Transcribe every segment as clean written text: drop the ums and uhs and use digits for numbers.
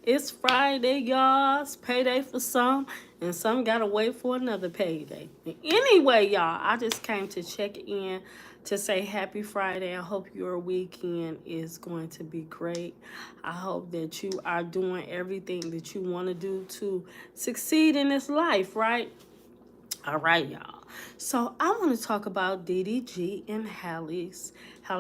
It's Friday, y'all. It's payday for some, and some gotta wait for another payday. Anyway, y'all, I just came to check in to say happy Friday. I hope your weekend is going to be great. I hope that you are doing everything that you want to do to succeed in this life, right? All right, y'all. So I want to talk about DDG and Halle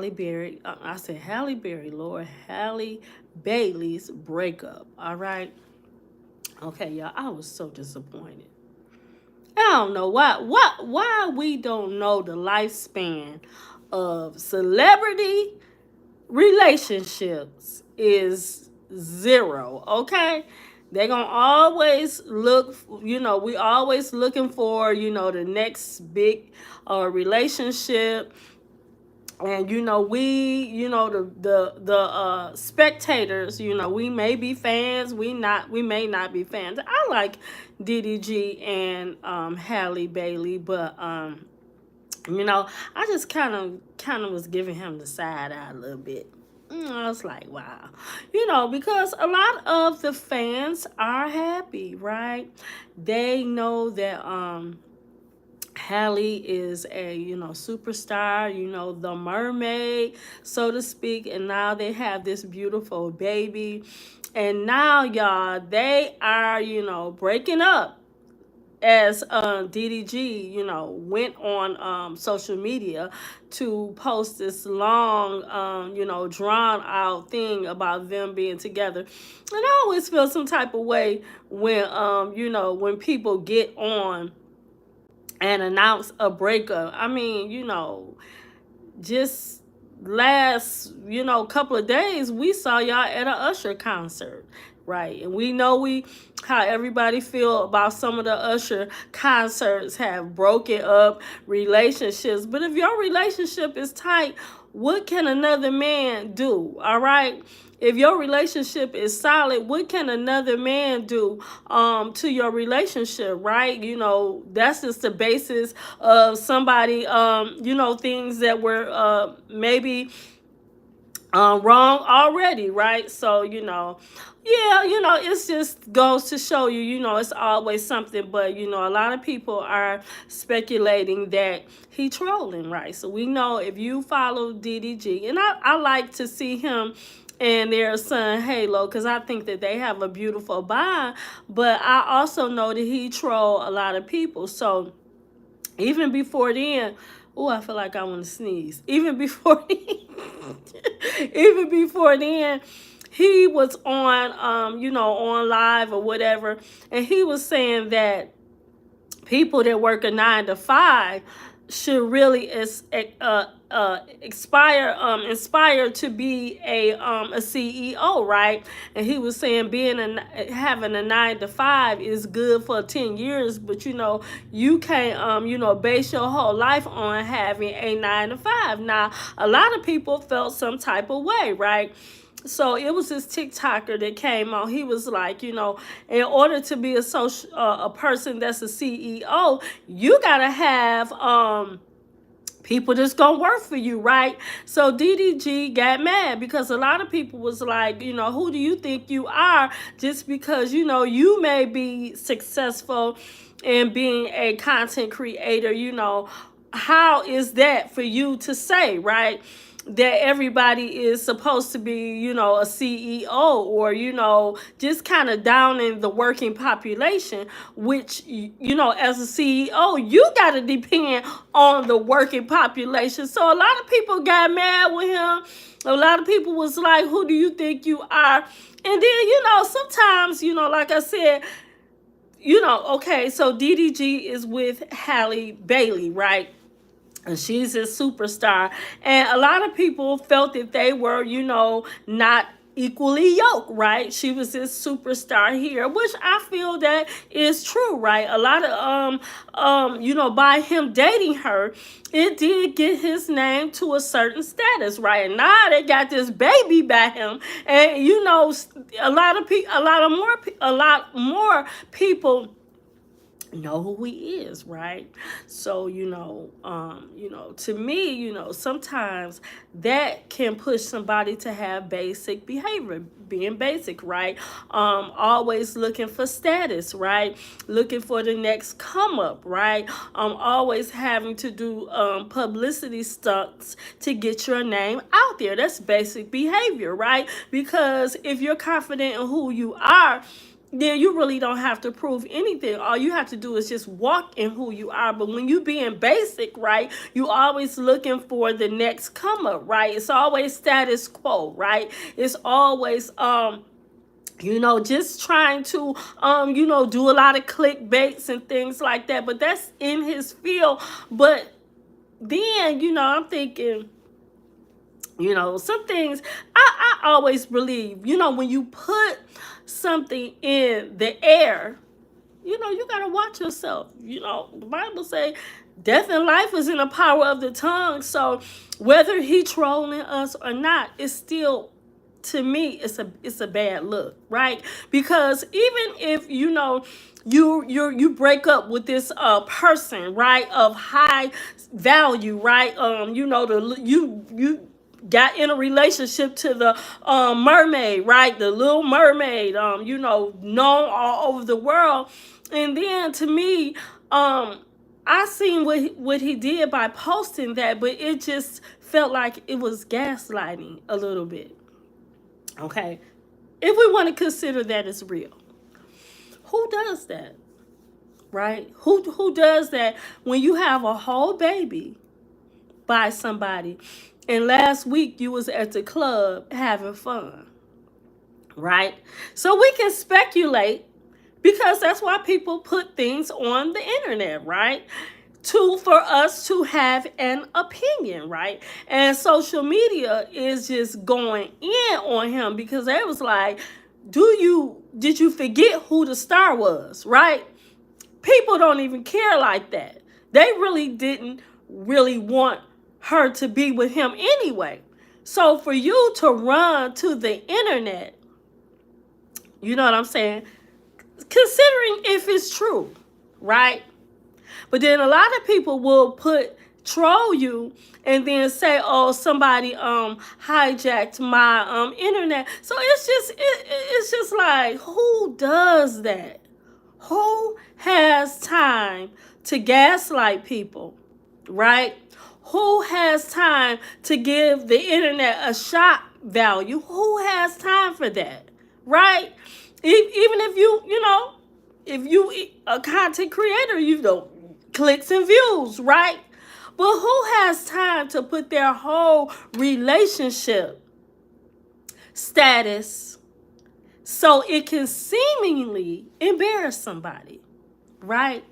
Berry. I said Halle Berry, Lord, Halle Bailey's breakup. All right. Okay, y'all. I was so disappointed. I don't know why we don't know the lifespan of celebrity relationships is zero. Okay, they're gonna always look, we always looking for, the next big relationship. And the spectators, we may be fans, we may not be fans. I like DDG and Halle Bailey, but I just kind of was giving him the side eye a little bit. I was like, wow, because a lot of the fans are happy, right? They know that Halle is a superstar, the mermaid, so to speak, and now they have this beautiful baby, and now y'all they are breaking up as DDG, went on social media to post this long, drawn out thing about them being together. And I always feel some type of way when, when people get on and announce a breakup. I mean, just last couple of days we saw y'all at a Usher concert, right? And we know how everybody feel about some of the Usher concerts have broken up relationships. But if your relationship is tight, what can another man do? All right, if your relationship is solid, what can another man do to your relationship, right? That's just the basis of somebody, things that were maybe wrong already, right? So, yeah, it just goes to show you, it's always something. But, a lot of people are speculating that he trolling, right? So we know if you follow DDG, and I like to see him and their son Halo, because I think that they have a beautiful bond. But I also know that he troll a lot of people. So even before then, oh, I feel like I want to sneeze. Even before then, he was on, on live or whatever, and he was saying that people that work a 9 to 5 should really inspire to be a CEO, right? And he was saying having a 9 to 5 is good for 10 years, but you can't base your whole life on having a 9 to 5. Now, a lot of people felt some type of way, right? So it was this TikToker that came on. He was like, in order to be a person that's a CEO, you gotta have people that's gonna work for you, right? So DDG got mad because a lot of people was like, who do you think you are, just because you may be successful in being a content creator? How is that for you to say, right, that everybody is supposed to be, a CEO, or, just kind of down in the working population, which, as a CEO, you got to depend on the working population. So a lot of people got mad with him. A lot of people was like, who do you think you are? And then, sometimes, like I said, okay, so DDG is with Halle Bailey, right? And she's a superstar. And a lot of people felt that they were, not equally yoked, right? She was this superstar here, which I feel that is true, right? A lot of by him dating her, it did get his name to a certain status, right? And now they got this baby by him, and a lot more people know who he is, right? So to me, sometimes that can push somebody to have basic behavior, being basic, right? Always looking for status, right? Looking for the next come up, right? Always having to do publicity stunts to get your name out there. That's basic behavior, right? Because if you're confident in who you are, then you really don't have to prove anything. All you have to do is just walk in who you are. But when you being basic, right, you always looking for the next come up, right? It's always status quo, right? It's always just trying to do a lot of clickbaits and things like that. But that's in his field. But then, I'm thinking, some things I always believe, when you put something in the air, you got to watch yourself. The Bible say death and life is in the power of the tongue. So whether he trolling us or not, it's still, to me, it's a bad look, right? Because even if you break up with this person, right, of high value, right? You got in a relationship to the mermaid, right? The Little Mermaid, known all over the world. And then to me, I seen what he did by posting that, but it just felt like it was gaslighting a little bit. Okay, if we want to consider that as real, who does that, right? Who does that when you have a whole baby by somebody, and last week you was at the club having fun, right? So we can speculate, because that's why people put things on the internet, right? For us to have an opinion, right? And social media is just going in on him, because they was like, did you forget who the star was, right? People don't even care like that. They really didn't really want her to be with him anyway. So for you to run to the internet, you know what I'm saying? Considering if it's true, right? But then a lot of people will troll you and then say, oh, somebody hijacked my internet. So it's just like, who does that? Who has time to gaslight people, right? Who has time to give the internet a shock value? Who has time for that, right? Even if if you a content creator, clicks and views, right? But who has time to put their whole relationship status so it can seemingly embarrass somebody, right?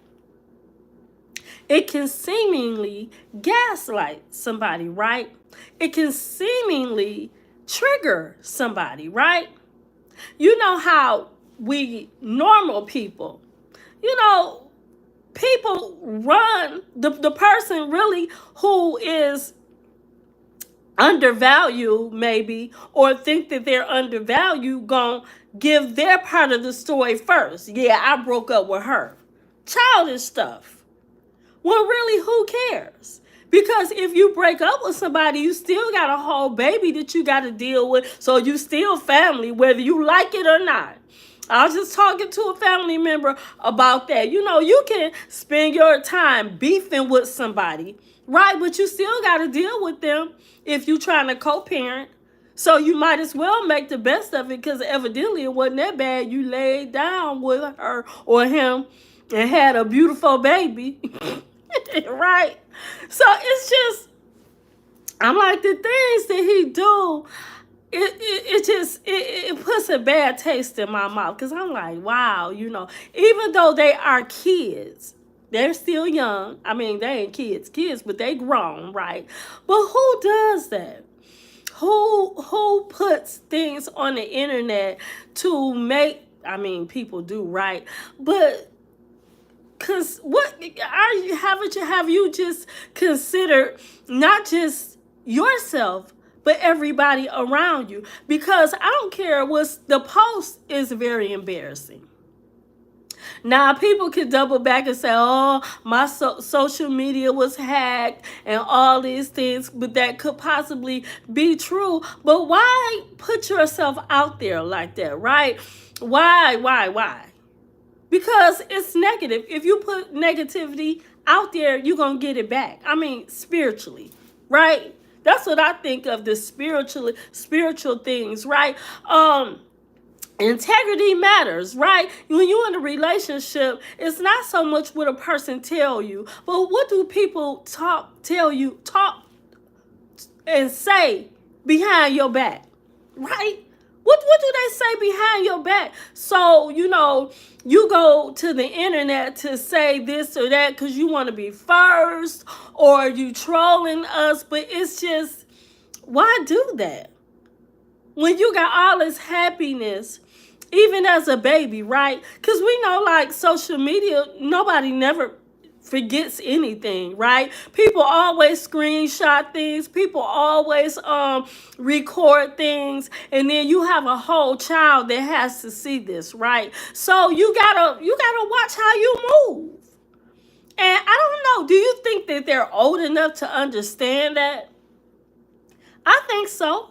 It can seemingly gaslight somebody, right? It can seemingly trigger somebody, right? You know how we normal people, people run the person really who is undervalued, maybe, or think that they're undervalued, gonna give their part of the story first. Yeah, I broke up with her. Childish stuff. Well, really, who cares? Because if you break up with somebody, you still got a whole baby that you got to deal with. So you still family, whether you like it or not. I was just talking to a family member about that. You can spend your time beefing with somebody, right? But you still got to deal with them if you're trying to co-parent. So you might as well make the best of it, because evidently it wasn't that bad. You laid down with her or him and had a beautiful baby, right? So it's just, I'm like, the things that he do, it puts a bad taste in my mouth, because I'm like, wow, even though they are kids, they're still young. I mean, they ain't kids, but they grown, right? But who does that? Who puts things on the internet to make, I mean, people do, right? But because have you just considered not just yourself, but everybody around you? Because I don't care the post is very embarrassing. Now, people can double back and say, oh, my social media was hacked and all these things, but that could possibly be true. But why put yourself out there like that, right? Why? Because it's negative. If you put negativity out there, you're going to get it back. I mean, spiritually, right? That's what I think of, the spiritual things, right? Integrity matters, right? When you're in a relationship, it's not so much what a person tell you, but what do people talk and say behind your back, right? What do they say behind your back? So, you go to the internet to say this or that because you want to be first, or you trolling us, but it's just, why do that? When you got all this happiness, even as a baby, right? Because we know, like, social media, nobody never forgets anything, right? People always screenshot things. People always record things, and then you have a whole child that has to see this, right? So you gotta watch how you move. And I don't know, do you think that they're old enough to understand that? I think so.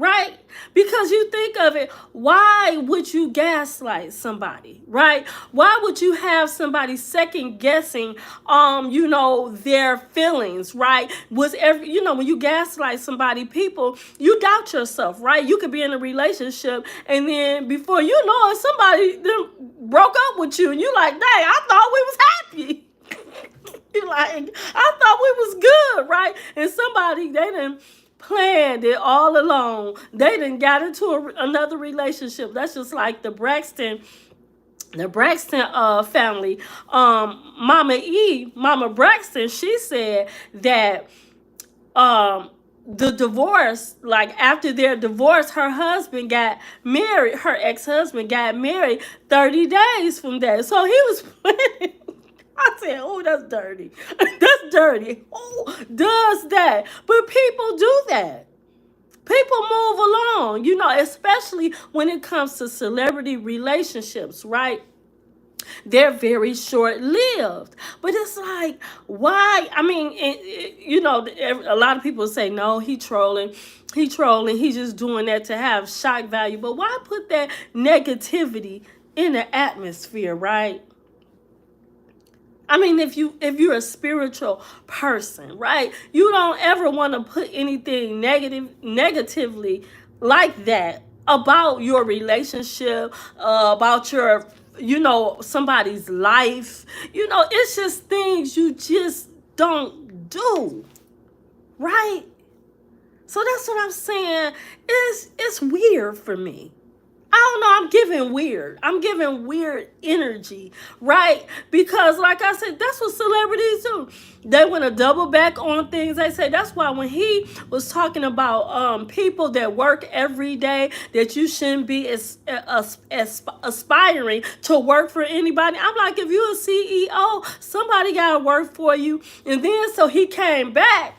Right? Because you think of it, why would you gaslight somebody, right? Why would you have somebody second guessing, their feelings, right? When you gaslight somebody, you doubt yourself, right? You could be in a relationship, and then before you know it, somebody then broke up with you, and you're like, dang, I thought we was happy. You're like, I thought we was good, right? And somebody, they didn't planned it all along. They didn't got into another relationship. That's just like the Braxton family. Mama Braxton, she said that the divorce, like after their divorce, her ex-husband got married 30 days from that. So he was planning. I said, oh, that's dirty. That's dirty. Who does that? But people do that. People move along, especially when it comes to celebrity relationships, right? They're very short-lived. But it's like, why? I mean, a lot of people say, no, he trolling. He's just doing that to have shock value. But why put that negativity in the atmosphere, right? I mean, if you're a spiritual person, right, you don't ever want to put anything negatively like that about your relationship, about your, somebody's life. It's just things you just don't do, right? So that's what I'm saying. It's weird for me. I don't know, I'm giving weird energy, right? Because like I said, that's what celebrities do. They want to double back on things. They say that's why when he was talking about people that work every day, that you shouldn't be aspiring to work for anybody. I'm like, if you're a CEO, somebody got to work for you. And then so he came back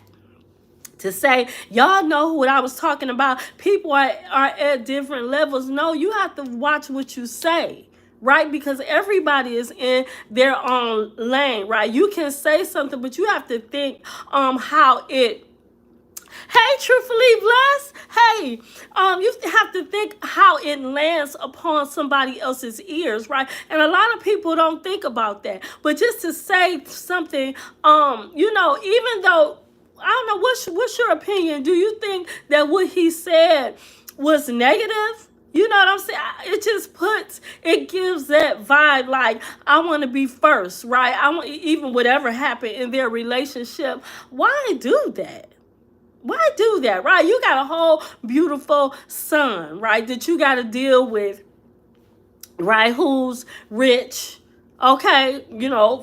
to say, y'all know what I was talking about. People are at different levels. No, you have to watch what you say, right? Because everybody is in their own lane, right? You can say something, but you have to think how it. Hey, truthfully blessed. Hey, you have to think how it lands upon somebody else's ears, right? And a lot of people don't think about that. But just to say something, even though, I don't know, what's your opinion? Do you think that what he said was negative? You know what I'm saying? It gives that vibe like, I want to be first, right? I want, even whatever happened in their relationship. Why do that? Why do that, right? You got a whole beautiful son, right, that you got to deal with, right, who's rich, okay,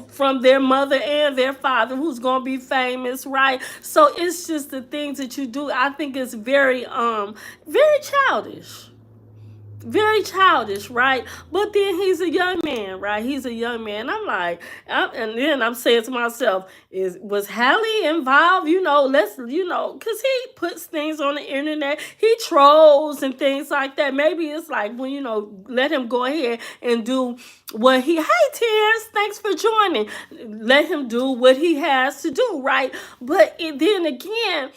from their mother and their father, who's going to be famous, right? So it's just the things that you do. I think it's very childish. very childish, right? But then he's a young man, right? He's a young man. I'm like, and then I'm saying to myself, was Halle involved? Because he puts things on the internet, he trolls and things like that. Maybe it's like when let him go ahead and do what he. Hey, Terrence, thanks for joining. Let him do what he has to do, right? But then again.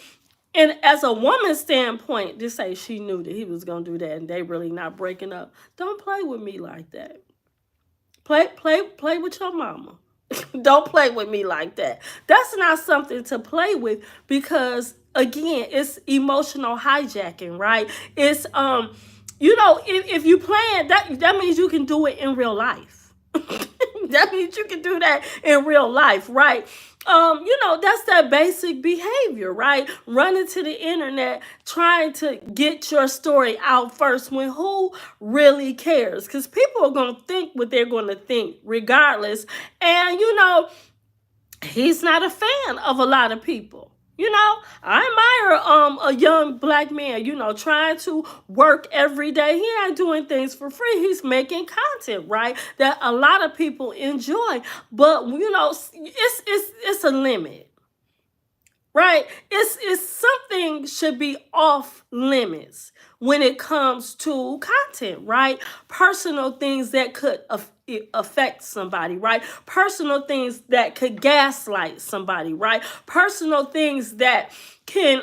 And as a woman's standpoint, to say she knew that he was gonna do that and they really not breaking up. Don't play with me like that. Play with your mama. Don't play with me like that. That's not something to play with because again, it's emotional hijacking, right? It's if you plan that means you can do it in real life. That means you can do that in real life, right? That's that basic behavior, right? Running to the internet, trying to get your story out first when who really cares? Because people are going to think what they're going to think regardless. And, he's not a fan of a lot of people. I admire a young black man, trying to work every day. He ain't doing things for free. He's making content, right? That a lot of people enjoy. But it's a limit. Right? It's something should be off limits when it comes to content, right? Personal things that could affect somebody, right? Personal things that could gaslight somebody, right? Personal things that can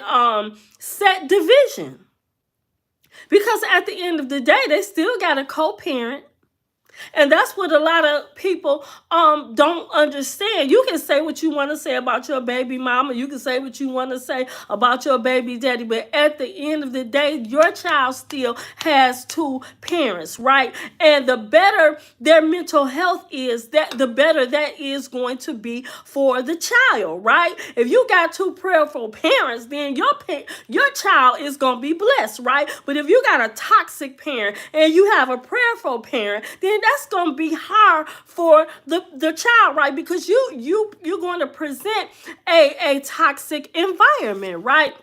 set division. Because at the end of the day, they still got a co-parent. And that's what a lot of people don't understand. You can say what you want to say about your baby mama. You can say what you want to say about your baby daddy. But at the end of the day, your child still has two parents, right? And the better their mental health is, the better that is going to be for the child, right? If you got two prayerful parents, then your child is going to be blessed, right? But if you got a toxic parent and you have a prayerful parent, then that's going to be hard for the child, right? Because you're going to present a toxic environment, right?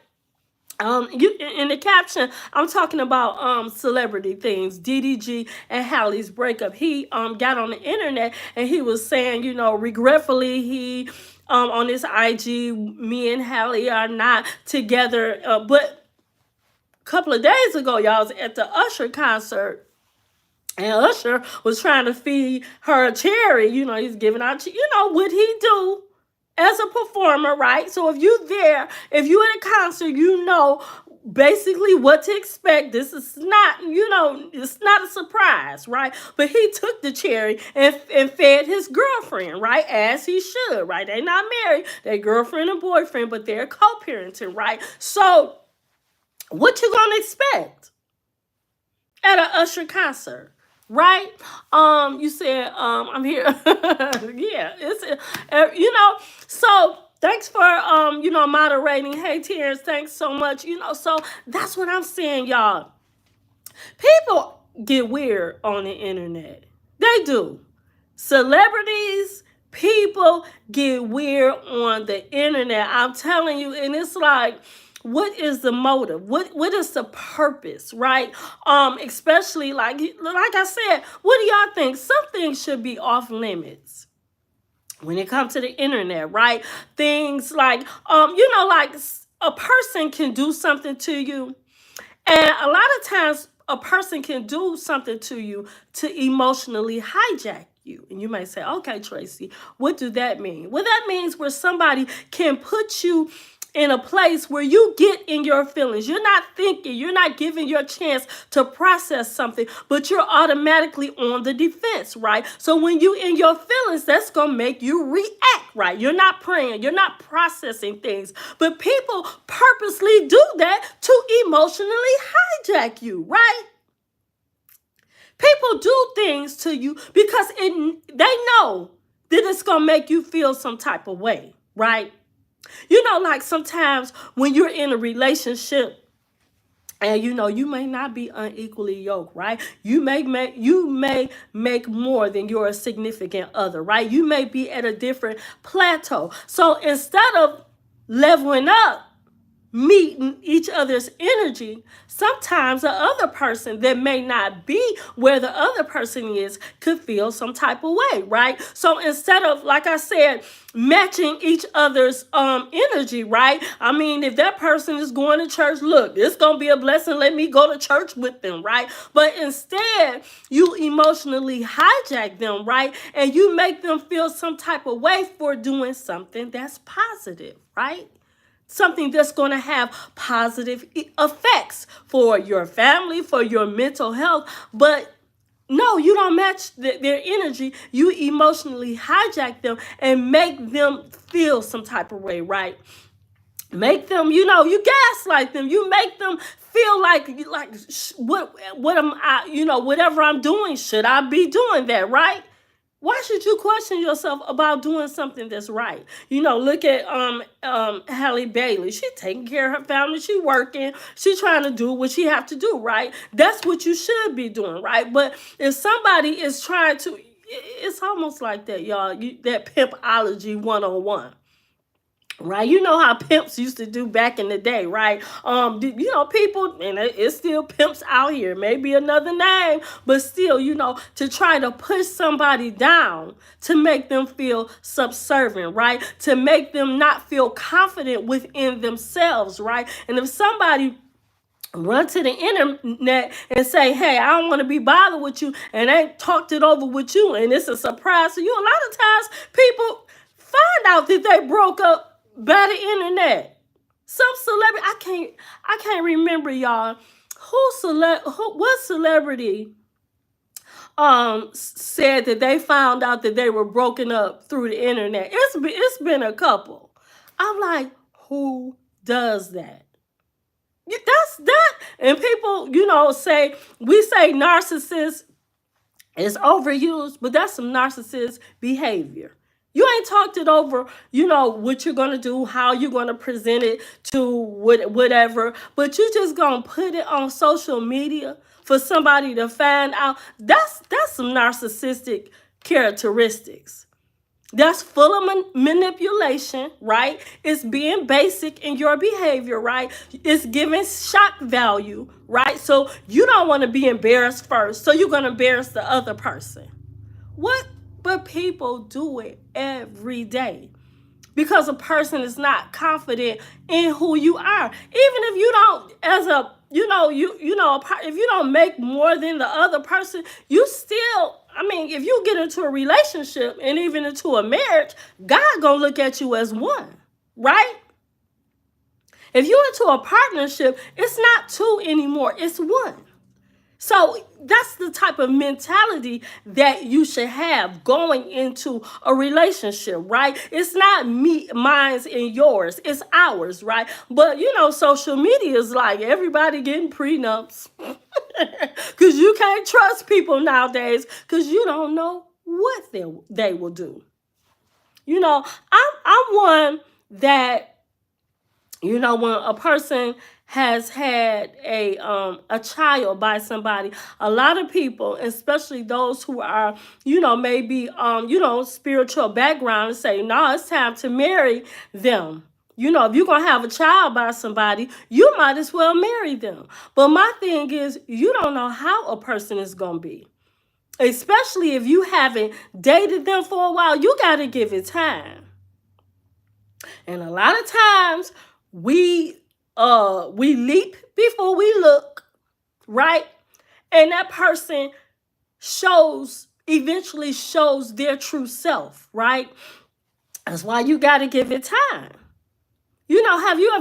You in the caption, I'm talking about celebrity things. DDG and Halle's breakup. He got on the internet and he was saying, regretfully he on his IG, me and Halle are not together. But a couple of days ago, y'all was at the Usher concert. And Usher was trying to feed her a cherry. He's giving out, what he do as a performer, right? So if you at a concert, basically what to expect. This is not, it's not a surprise, right? But he took the cherry and fed his girlfriend, right? As he should, right? They're not married. They're girlfriend and boyfriend, but they're co-parenting, right? So what you gonna expect at an Usher concert? Right? You said, I'm here. Yeah, so thanks for, moderating. Hey, Terrence, thanks so much. So that's what I'm saying, y'all. People get weird on the internet. They do. Celebrities, people get weird on the internet. I'm telling you, and it's like, what is the motive? What is the purpose, right? Especially like I said, what do y'all think? Some things should be off limits when it comes to the internet, right? Things like like a person can do something to you, and a lot of times a person can do something to you to emotionally hijack you. And you may say, okay, Tracy, what do that mean? Well, that means where somebody can put you in a place where you get in your feelings. You're not thinking, you're not giving your chance to process something, but you're automatically on the defense, right? So when you in your feelings, that's going to make you react, right? You're not praying, you're not processing things, but people purposely do that to emotionally hijack you, right? People do things to you because they know that it's going to make you feel some type of way, right? Like sometimes when you're in a relationship and you may not be unequally yoked, right? You may make more than your significant other, right? You may be at a different plateau. So instead of leveling up, meeting each other's energy, sometimes the other person that may not be where the other person is could feel some type of way, right? So instead of, like I said, matching each other's energy, right? I mean, if that person is going to church, look, it's gonna be a blessing. Let me go to church with them, right? But instead, you emotionally hijack them, right? And you make them feel some type of way for doing something that's positive, right? Something that's going to have positive effects for your family, for your mental health. But no, you don't match their energy. You emotionally hijack them and make them feel some type of way, right? Make them, you gaslight them. You make them feel like what am I, whatever I'm doing, should I be doing that, right? Why should you question yourself about doing something that's right? Look at Halle Bailey. She taking care of her family. She working. She trying to do what she have to do, right? That's what you should be doing, right? But if somebody is trying to, it's almost like that, y'all. That pimpology 101. Right, you know how pimps used to do back in the day, right? People, and it's still pimps out here, maybe another name, but still, to try to push somebody down, to make them feel subservient, right? To make them not feel confident within themselves, right? And if somebody run to the internet and say, hey, I don't want to be bothered with you, and they talked it over with you, and it's a surprise to you, a lot of times people find out that they broke up by the internet. Some celebrity, I can't remember, y'all, what celebrity said that they found out that they were broken up through the internet. It's been a couple. I'm like, who does that? That's that. And people, we say narcissist is overused, but that's some narcissist behavior. You ain't talked it over, what you're going to do, how you're going to present it to whatever, but you just going to put it on social media for somebody to find out. That's some narcissistic characteristics. That's full of manipulation, right? It's being basic in your behavior, right? It's giving shock value, right? So you don't want to be embarrassed first, so you're going to embarrass the other person. What? But people do it every day because a person is not confident in who you are. Even if you don't, if you don't make more than the other person, you still, if you get into a relationship and even into a marriage, God gonna look at you as one, right? If you're into a partnership, it's not two anymore, it's one. So that's the type of mentality that you should have going into a relationship, right? It's not mine's and yours, it's ours, right? But social media is like everybody getting prenups because you can't trust people nowadays because you don't know what they will do. I'm one that, when a person has had a child by somebody, a lot of people, especially those who are, maybe spiritual background, say, no, it's time to marry them. If you're going to have a child by somebody, you might as well marry them. But my thing is, you don't know how a person is going to be. Especially if you haven't dated them for a while, you got to give it time. And a lot of times, we leap before we look, right? And that person eventually shows their true self, right? That's why you got to give it time. Have you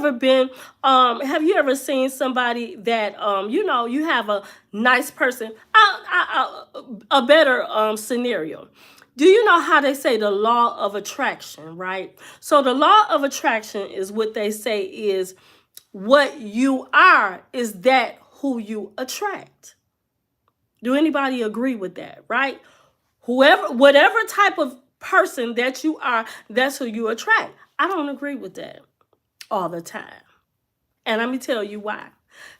ever seen somebody that, you have a nice person, a better scenario. Do you know how they say the law of attraction, right? So the law of attraction is what they say is what you are is that who you attract. Do anybody agree with that, right? Whatever type of person that you are, that's who you attract. I don't agree with that all the time. And let me tell you why.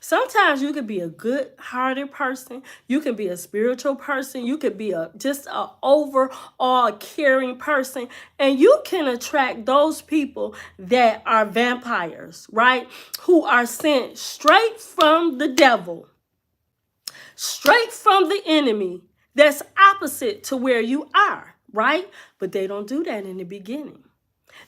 Sometimes you could be a good-hearted person. You can be a spiritual person. You could be just a overall caring person, and you can attract those people that are vampires, right? Who are sent straight from the devil, straight from the enemy. That's opposite to where you are, right? But they don't do that in the beginning.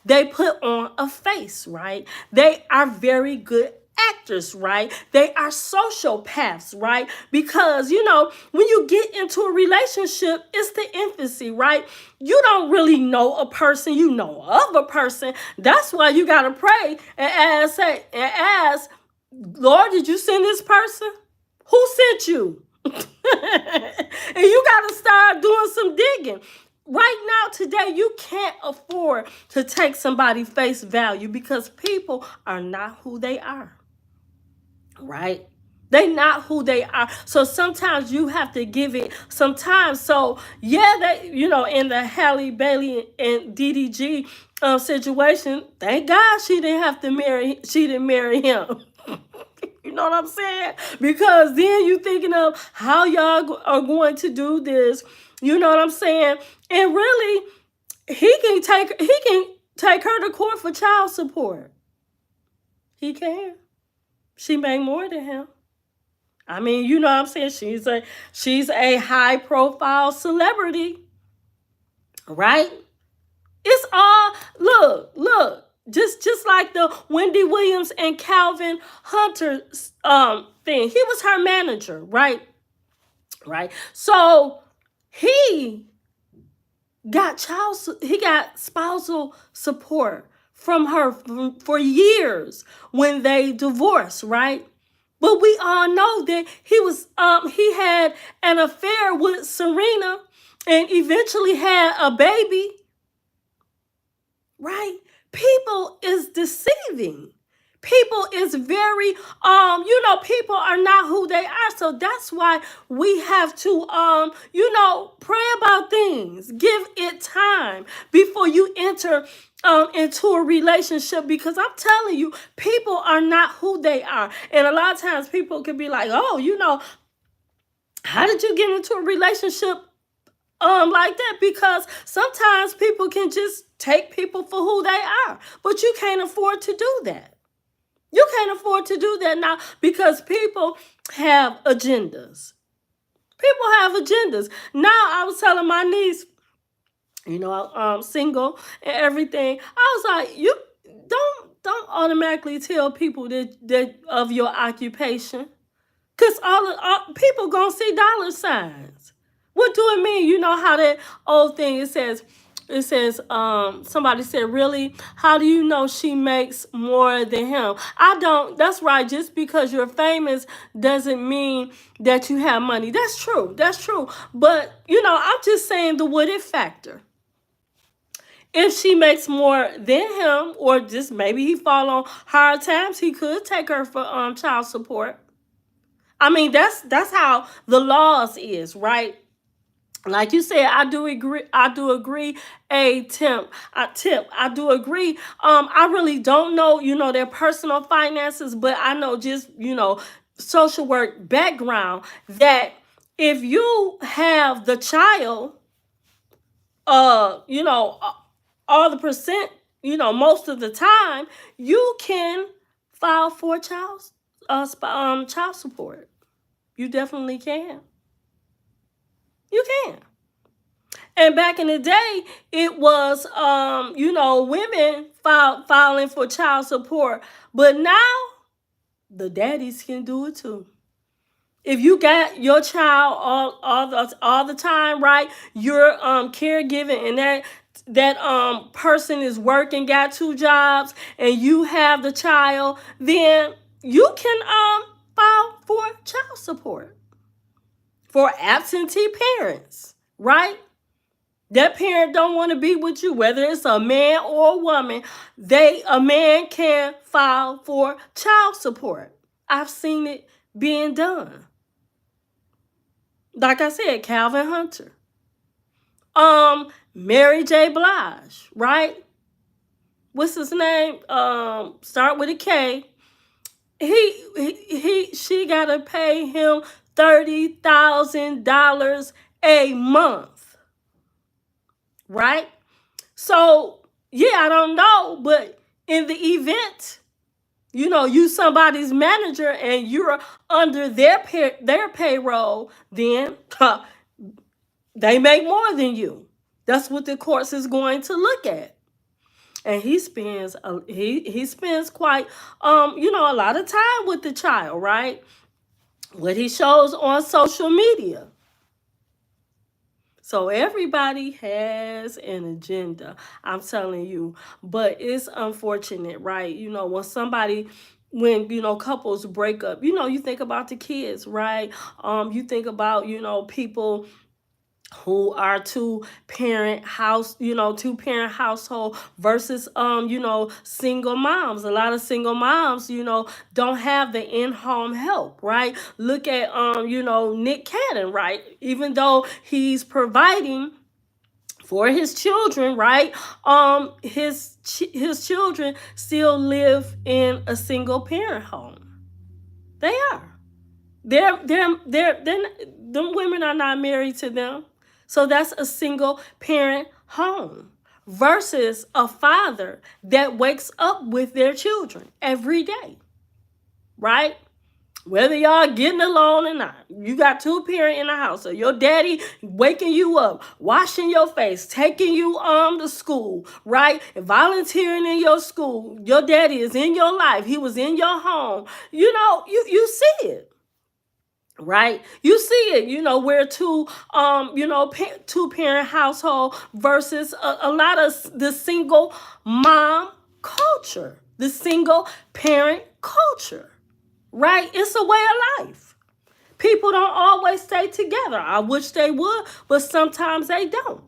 They put on a face, right? They are very good actors, right? They are sociopaths, right? Because, when you get into a relationship, it's the infancy, right? You don't really know a person, you know of a person. That's why you got to pray and ask, Lord, did you send this person? Who sent you? And you got to start doing some digging. Right now, today, you can't afford to take somebody face value because people are not who they are, right? They not who they are. So sometimes you have to give it some time. So yeah, in the Halle Bailey and DDG situation, thank God she didn't marry him. You know what I'm saying? Because then you thinking of how y'all are going to do this. You know what I'm saying? And really, he can take her to court for child support. He can. She made more than him. I mean, you know what I'm saying? She's a high profile celebrity, right? It's all look. Just like the Wendy Williams and Calvin Hunter thing. He was her manager, right? Right. So he got spousal support from her for years when they divorced, right? But we all know that he had an affair with Serena and eventually had a baby, right? People is deceiving. People is very, people are not who they are. So that's why we have to, pray about things. Give it time before you enter into a relationship, because I'm telling you, people are not who they are. And a lot of times people can be like, oh, how did you get into a relationship like that? Because sometimes people can just take people for who they are, but you can't afford to do that. You can't afford to do that now because people have agendas. People have agendas. Now, I was telling my niece, I'm single and everything. I was like, you don't automatically tell people that of your occupation, because all people gonna see dollar signs. What do it mean? You know how that old thing it says, somebody said, really, how do you know she makes more than him? I don't. That's right. Just because you're famous doesn't mean that you have money. That's true. But I'm just saying the what if factor. If she makes more than him, or just maybe he fall on hard times, he could take her for child support. I mean, that's how the laws is, right? Like you said, I do agree. I do agree. I really don't know, their personal finances, but I know just, social work background, that if you have the child, all the percent, most of the time, you can file for child support. You definitely can. You can. And back in the day, it was, women filing for child support. But now, the daddies can do it too. If you got your child all the time, right? You're caregiving, and that person is working, got 2 jobs, and you have the child, then you can file for child support for absentee parents, right? That parent don't want to be with you, whether it's a man or a woman. A man can file for child support. I've seen it being done. Like I said, Calvin Hunter, Mary J. Blige, right? What's his name? Start with a K. She gotta pay him $30,000 a month, right? So yeah, I don't know, but in the event, you somebody's manager and you're under their payroll, then they make more than you. That's what the courts is going to look at. And he spends quite a lot of time with the child, right? What he shows on social media. So everybody has an agenda, I'm telling you. But it's unfortunate, right? When couples break up, you think about the kids, right? You think about, people who are two parent household versus single moms. A lot of single moms, don't have the in-home help, right? Look at Nick Cannon, right? Even though he's providing for his children, right? His children still live in a single parent home. They are. Them women are not married to them. So that's a single parent home versus a father that wakes up with their children every day, right? Whether y'all getting along or not, you got two parents in the house. So your daddy waking you up, washing your face, taking you to school, right? And volunteering in your school. Your daddy is in your life. He was in your home. You see it. Right, you see it. Where two parent household versus a lot of the single mom culture, the single parent culture. Right, it's a way of life. People don't always stay together. I wish they would, but sometimes they don't.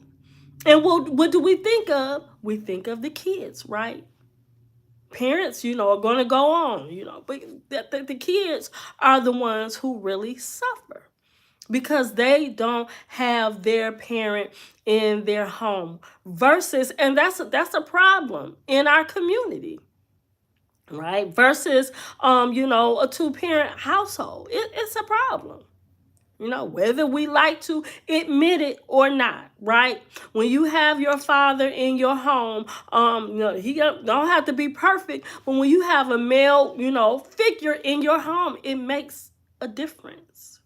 And what do we think of? We think of the kids, right? Parents, are going to go on, but the kids are the ones who really suffer because they don't have their parent in their home versus, and that's a problem in our community, right? Versus, a two-parent household. It's a problem. Whether we like to admit it or not, right? When you have your father in your home, he don't have to be perfect, but when you have a male, figure in your home, it makes a difference,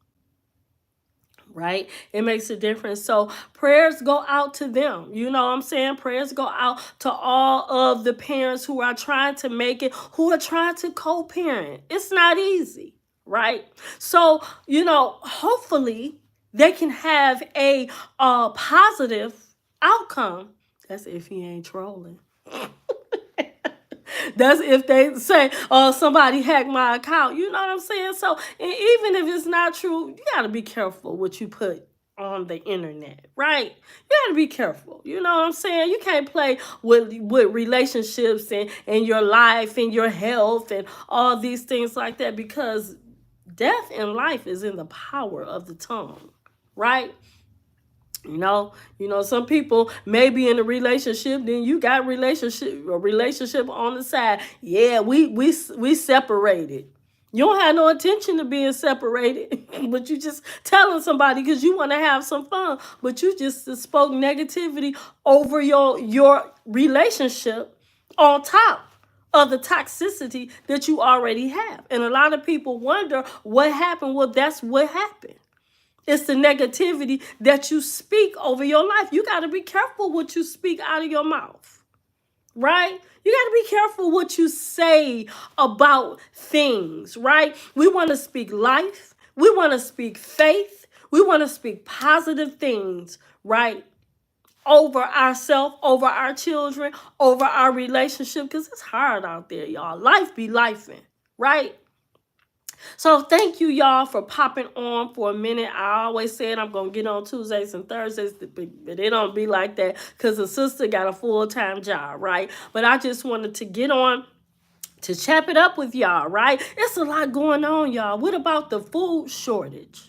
right? It makes a difference. So prayers go out to them. You know what I'm saying? Prayers go out to all of the parents who are trying to make it, who are trying to co-parent. It's not easy. Right? So, hopefully they can have a positive outcome. That's if he ain't trolling. That's if they say, somebody hacked my account. You know what I'm saying? So, and even if it's not true, you got to be careful what you put on the internet, right? You got to be careful. You know what I'm saying? You can't play with relationships and your life and your health and all these things like that, because death and life is in the power of the tongue, right? Some people may be in a relationship, then you got a relationship on the side. Yeah, we separated. You don't have no intention of being separated, but you just telling somebody because you want to have some fun, but you just spoke negativity over your relationship on top of the toxicity that you already have. And a lot of people wonder what happened. Well, that's what happened. It's the negativity that you speak over your life. You got to be careful what you speak out of your mouth, right? You got to be careful what you say about things, right? We want to speak life. We want to speak faith. We want to speak positive things, right? Over ourselves, over our children, over our relationship, because it's hard out there, y'all. Life be lifing, right? So thank you, y'all, for popping on for a minute. I always said I'm going to get on Tuesdays and Thursdays, but it don't be like that because the sister got a full-time job, right? But I just wanted to get on to chop it up with y'all, right? It's a lot going on, y'all. What about the food shortage?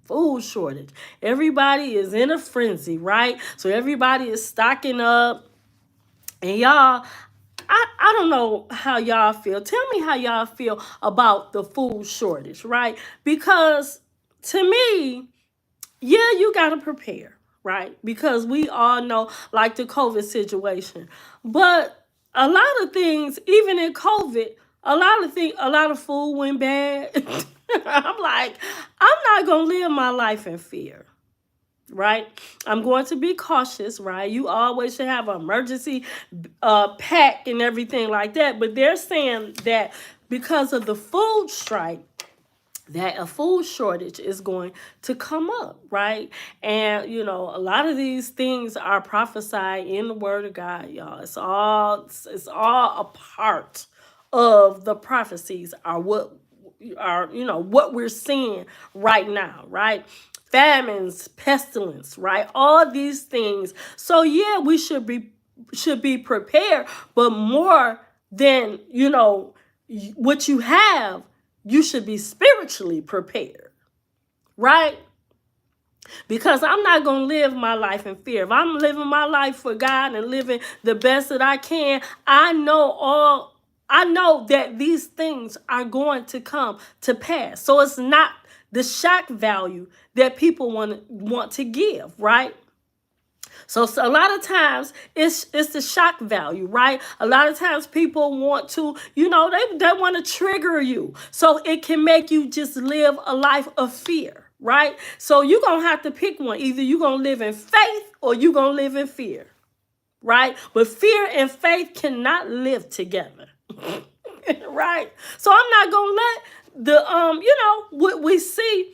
Food shortage. Everybody is in a frenzy, right? So everybody is stocking up. And y'all, I don't know how y'all feel. Tell me how y'all feel about the food shortage, right? Because to me, yeah, you got to prepare, right? Because we all know, like the COVID situation. But a lot of things, even in COVID, a lot of food went bad. I'm like, I'm not going to live my life in fear, right? I'm going to be cautious, right? You always should have an emergency pack and everything like that. But they're saying that because of the food strike, that a food shortage is going to come up, right? And a lot of these things are prophesied in the Word of God, y'all. It's all a part of the prophecies what we're seeing right now, right? Famines, pestilence, right? All these things. So yeah, we should be prepared, but more than what you have, you should be spiritually prepared, right? Because I'm not going to live my life in fear. If I'm living my life for God and living the best that I can, I know that these things are going to come to pass. So it's not the shock value that people want to give, right? So a lot of times it's the shock value, right? A lot of times people want to, they want to trigger you. So it can make you just live a life of fear, right? So you're going to have to pick one. Either you're going to live in faith or you're going to live in fear, right? But fear and faith cannot live together. Right? So I'm not going to let what we see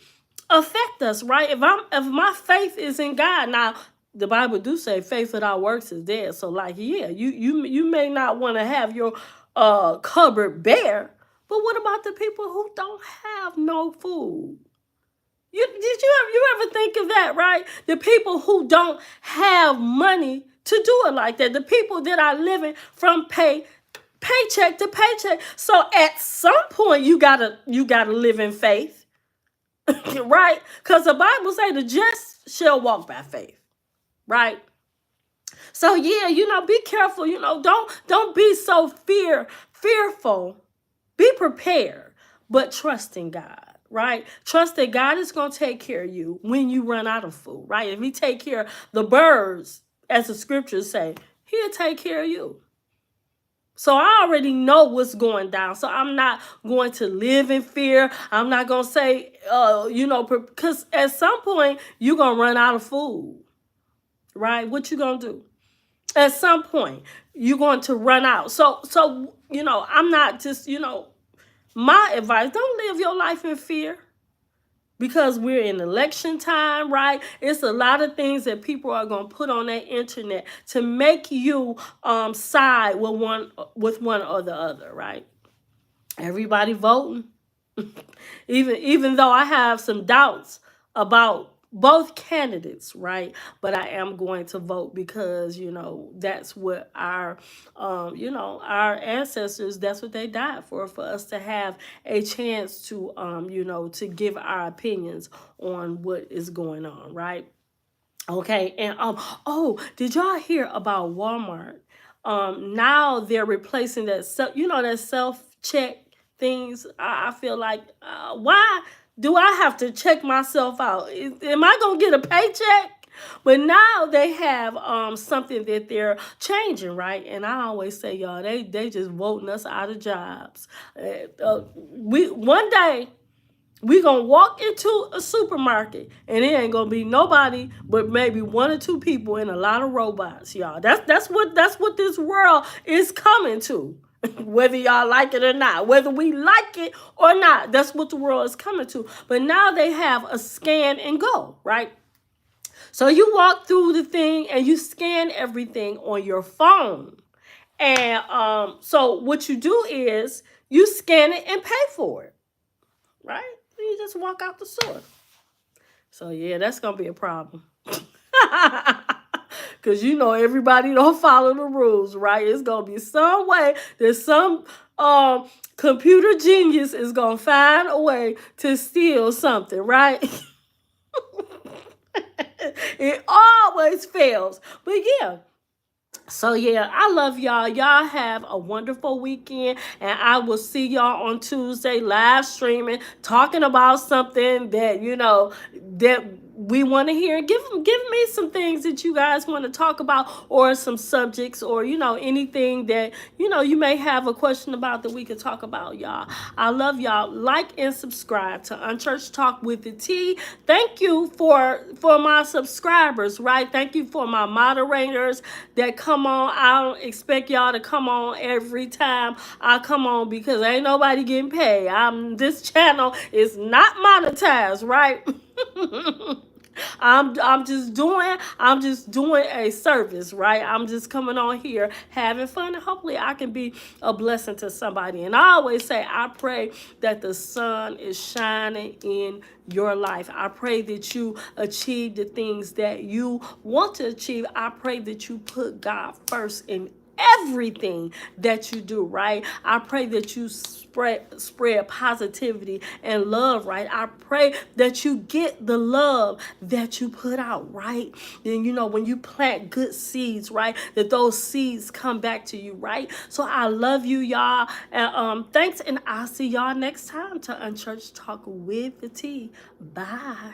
affect us, right? If my faith is in God, now the Bible do say faith without works is dead. So like, yeah, you may not want to have your cupboard bare, but what about the people who don't have no food? You ever think of that, right? The people who don't have money to do it like that. The people that are living from paycheck to paycheck. So at some point you gotta live in faith. Right? Because the Bible say the just shall walk by faith. Right? So yeah, be careful. Don't be so fearful. Be prepared, but trust in God. Right? Trust that God is going to take care of you when you run out of food. Right? If He take care of the birds, as the scriptures say, He'll take care of you. So I already know what's going down. So I'm not going to live in fear. I'm not going to say, because at some point you're going to run out of food, right? What you going to do? At some point you're going to run out. So I'm not just, my advice, don't live your life in fear. Because we're in election time, right? It's a lot of things that people are going to put on that internet to make you side with one or the other, right? Everybody voting. even though I have some doubts about both candidates, right? But I am going to vote because that's what our ancestors, that's what they died for us to have a chance to to give our opinions on what is going on, right? Okay. And did y'all hear about Walmart? Now they're replacing that that self-check things. I feel like why do I have to check myself out? Am I gonna get a paycheck? But now they have something that they're changing, right? And I always say, y'all, they just voting us out of jobs. One day we gonna walk into a supermarket and it ain't gonna be nobody but maybe one or two people and a lot of robots, y'all. That's what this world is coming to. Whether y'all like it or not, whether we like it or not, that's what the world is coming to. But now they have a scan and go, right? So you walk through the thing and you scan everything on your phone. And so what you do is you scan it and pay for it, right? You just walk out the store. So yeah, that's gonna be a problem. Because everybody don't follow the rules, right? It's gonna be some way that some computer genius is gonna find a way to steal something, right? It always fails. But yeah, So yeah, I love y'all. Y'all have a wonderful weekend, and I will see y'all on Tuesday live streaming, talking about something that that we want to hear. Give me some things that you guys want to talk about, or some subjects, or anything that you may have a question about that we could talk about, y'all. I love y'all. Like and subscribe to Unchurched Talk with the T. Thank you for my subscribers, right? Thank you for my moderators that come on. I don't expect y'all to come on every time I come on, because ain't nobody getting paid. This channel is not monetized, right? I'm just doing a service, right? I'm just coming on here having fun, and hopefully I can be a blessing to somebody. And I always say, I pray that the sun is shining in your life. I pray that you achieve the things that you want to achieve. I pray that you put God first in everything that you do, right? I pray that you spread positivity and love, right? I pray that you get the love that you put out, right? Then when you plant good seeds, right, that those seeds come back to you, right? So I love you, y'all, and thanks, and I'll see y'all next time to Unchurched Talk with the T. Bye.